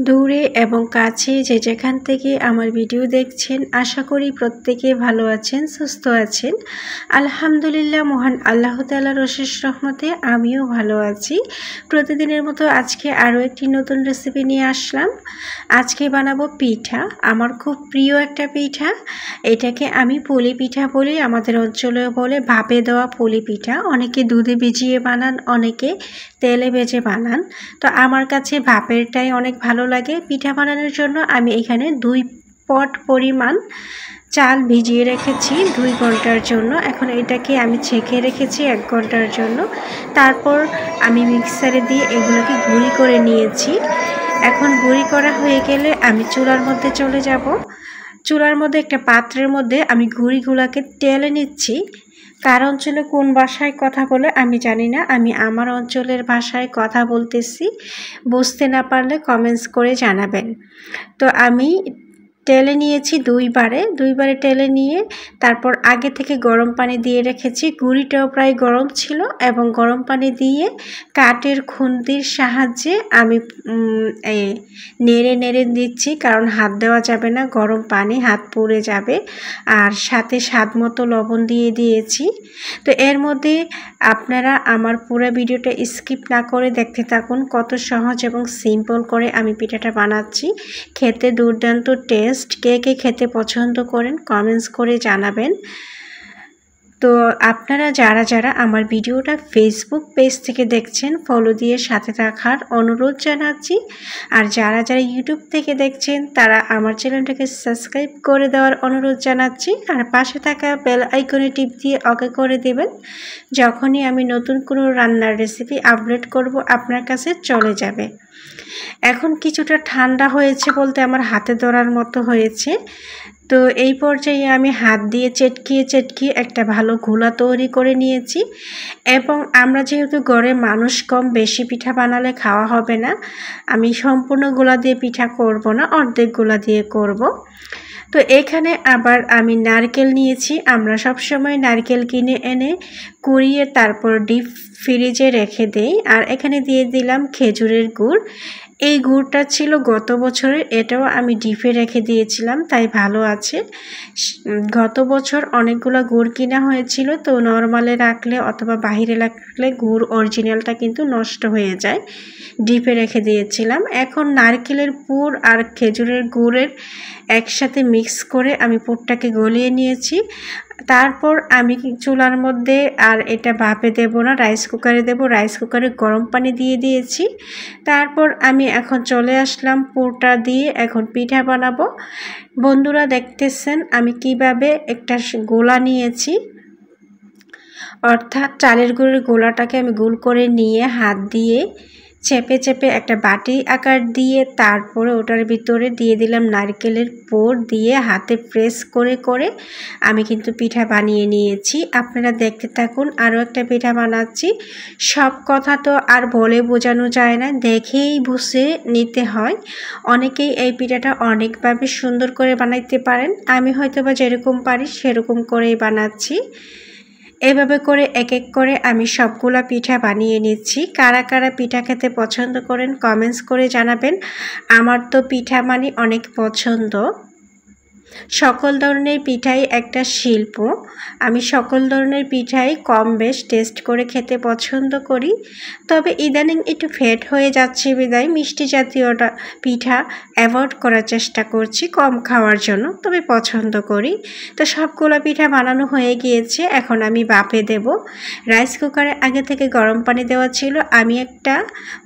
দূরে এবং কাছে যে যেখান থেকে আমার ভিডিও দেখছেন আশা করি প্রত্যেকে ভালো আছেন, সুস্থ আছেন। আলহামদুলিল্লাহ, মহান আল্লাহ তাআলার অশেষ রহমতে আমিও ভালো আছি। প্রতিদিনের মতো আজকে আরও একটি নতুন রেসিপি নিয়ে আসলাম। আজকে বানাবো পিঠা, আমার খুব প্রিয় একটা পিঠা। এটাকে আমি পুলি পিঠা বলি, আমাদের অঞ্চলে বলে ভাপে দেওয়া পুলি পিঠা। অনেকে দুধে ভিজিয়ে বানান, অনেকে তেলে ভেজে বানান। তো আমার কাছে ভাপেরটাই অনেক ভালো লাগে। পিঠা বানানোর জন্য আমি এখানে 2 পট পরিমাণ চাল ভিজিয়ে রেখেছি 2 ঘন্টার জন্য। এখন এটাকে আমি ছেঁকে রেখেছি 1 ঘন্টার জন্য। তারপর আমি মিক্সারে দিয়ে এগুলোকে গুঁড়ি করে নিয়েছি। এখন গুঁড়ি করা হয়ে গেলে আমি চুলার মধ্যে চলে যাব। চুলার মধ্যে একটা পাত্রের মধ্যে আমি গুঁড়িগুলোকে টেলে নিচ্ছি। কার অঞ্চলে কোন ভাষায় কথা বলে আমি জানি না, আমি আমার অঞ্চলের ভাষায় কথা বলতেছি। বুঝতে না পারলে কমেন্টস করে জানাবেন। তো আমি টেলে নিয়েছি 2 বারে টেলে নিয়ে তারপর আগে থেকে গরম পানি দিয়ে রেখেছি। গুঁড়িটাও প্রায় গরম ছিল এবং গরম পানি দিয়ে কাঠের খুন্তির সাহায্যে আমি নেড়ে নেড়ে দিচ্ছি, কারণ হাত দেওয়া যাবে না, গরম পানি, হাত পুড়ে যাবে। আর সাথে স্বাদ মতো লবণ দিয়ে দিয়েছি। তো এর মধ্যে আপনারা আমার পুরো ভিডিওটা স্কিপ না করে দেখতে থাকুন, কত সহজ এবং সিম্পল করে আমি পিঠাটা বানাচ্ছি। খেতে দুর্দান্ত টেস্ট। কে কে খেতে পছন্দ করেন কমেন্টস করে জানাবেন। তো আপনারা যারা যারা আমার ভিডিওটা ফেসবুক পেজ থেকে দেখছেন ফলো দিয়ে সাথে থাকার অনুরোধ জানাচ্ছি। আর যারা যারা ইউটিউব থেকে দেখছেন তারা আমার চ্যানেলটাকে সাবস্ক্রাইব করে দেওয়ার অনুরোধ জানাচ্ছি। আর পাশে থাকা বেল আইকনে টিপ দিয়ে ওকে করে দেবেন। যখনই আমি নতুন কোনো রান্নার রেসিপি আপলোড করব আপনার কাছে চলে যাবে। এখন কিছুটা ঠান্ডা হয়েছে বলতে আমার হাতে ধরার মতো হয়েছে। তো এই পর্যায়ে আমি হাত দিয়ে চেটকিয়ে একটা ভালো ঘোলা তৈরি করে নিয়েছি। এবং আমরা যেহেতু ঘরে মানুষ কম, বেশি পিঠা বানালে খাওয়া হবে না, আমি সম্পূর্ণ গোলা দিয়ে পিঠা করব না, অর্ধেক গোলা দিয়ে করব। তো এখানে আবার আমি নারকেল নিয়েছি। আমরা সবসময় নারকেল কিনে এনে কুড়িয়ে তারপর ডিপ ফ্রিজে রেখে দেই। আর এখানে দিয়ে দিলাম খেজুরের গুড়। এই গুড়টা ছিল গত বছরের, এটাও আমি ডিপে রেখে দিয়েছিলাম, তাই ভালো আছে। গত বছর অনেকগুলো গুড় কিনা হয়েছিল, তো নর্মালে রাখলে অথবা বাহিরে রাখলে গুড় অরিজিনালটা কিন্তু নষ্ট হয়ে যায়। ডিপে রেখে দিয়েছিলাম। এখন নারকেলের পুর আর খেজুরের গুড়ের একসাথে মিক্স করে আমি পুরটাকে গলিয়ে নিয়েছি। তারপর আমি চুলার মধ্যে, আর এটা ভাপে দেব না, রাইস কুকারে দেব। রাইস কুকারে গরম পানি দিয়ে দিয়েছি। তারপর আমি এখন চলে আসলাম পুরটা দিয়ে এখন পিঠা বানাবো। বন্ধুরা দেখতেছেন আমি কিভাবে একটা গোলা নিয়েছি, অর্থাৎ চালের গুঁড়ের গোলাটাকে আমি গোল করে নিয়ে হাত দিয়ে চেপে চেপে একটা বাটি আকার দিয়ে তারপরে ওটার ভিতরে দিয়ে দিলাম নারকেলের পুর, দিয়ে হাতে প্রেস করে করে আমি কিন্তু পিঠা বানিয়ে নিয়েছি। আপনারা দেখতে থাকুন, আরও একটা পিঠা বানাচ্ছি। সব কথা তো আর বলে বোঝানো যায় না, দেখেই বুঝে নিতে হয়। অনেকেই এই পিঠাটা অনেকভাবে সুন্দর করে বানাইতে পারেন, আমি হয়তোবা যেরকম পারি সেরকম করেই বানাচ্ছি। এভাবে করে এক এক করে আমি সবগুলা পিঠা বানিয়ে নিচ্ছি। কারা কারা পিঠা খেতে পছন্দ করেন কমেন্টস করে জানাবেন। আমার তো পিঠা মানে অনেক পছন্দ। সকল ধরনের পিঠাই একটা শিল্প। আমি সকল ধরনের পিঠাই কম বেশ টেস্ট করে খেতে পছন্দ করি। তবে ইদানিং একটু ফ্যাট হয়ে যাচ্ছে বিদায় মিষ্টি জাতীয়টা পিঠা অ্যাভয়েড করার চেষ্টা করছি কম খাওয়ার জন্য, তবে পছন্দ করি। তো সবগুলো পিঠা বানানো হয়ে গিয়েছে, এখন আমি ভাপে দেব। রাইস কুকারে আগে থেকে গরম পানি দেওয়া ছিল। আমি একটা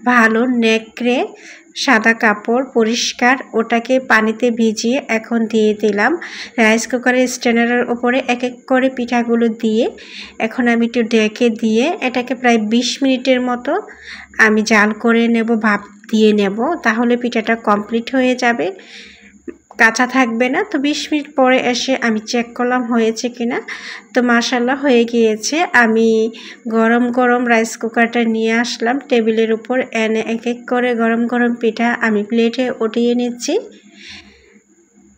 ভালো নেকড়ে সাদা কাপড় পরিষ্কার ওটাকে পানিতে ভিজিয়ে এখন দিয়ে দিলাম রাইস কুকারের স্ট্যান্ডারের উপরে। এক এক করে পিঠাগুলো দিয়ে এখন আমি একটু ঢেকে দিয়ে এটাকে প্রায় 20 মিনিটের মতো আমি জাল করে নেব, ভাপ দিয়ে নেব, তাহলে পিঠাটা কমপ্লিট হয়ে যাবে, কাঁচা থাকবে না। তো 20 মিনিট পরে এসে আমি চেক করলাম হয়েছে কিনা। তো মাশাআল্লাহ হয়ে গিয়েছে। আমি গরম গরম রাইস কুকারটা নিয়ে আসলাম টেবিলের উপর, এনে এক এক করে গরম গরম পিঠা আমি প্লেটে উঠিয়ে নিচ্ছি।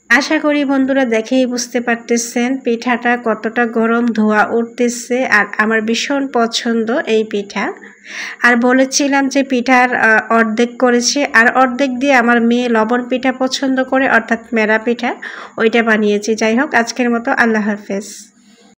আশা করি বন্ধুরা দেখেই বুঝতে পারতেছেন পিঠাটা কতটা গরম, ধোঁয়া উঠতেছে। আর আমার ভীষণ পছন্দ এই পিঠা। আর বলেছিলাম যে পিঠার অর্ধেক করেছি, আর অর্ধেক দিয়ে আমার মেয়ে লবণ পিঠা পছন্দ করে, অর্থাৎ মেরা পিঠা, ওইটা বানিয়েছি। যাই হোক, আজকের মতো আল্লাহ হাফেজ।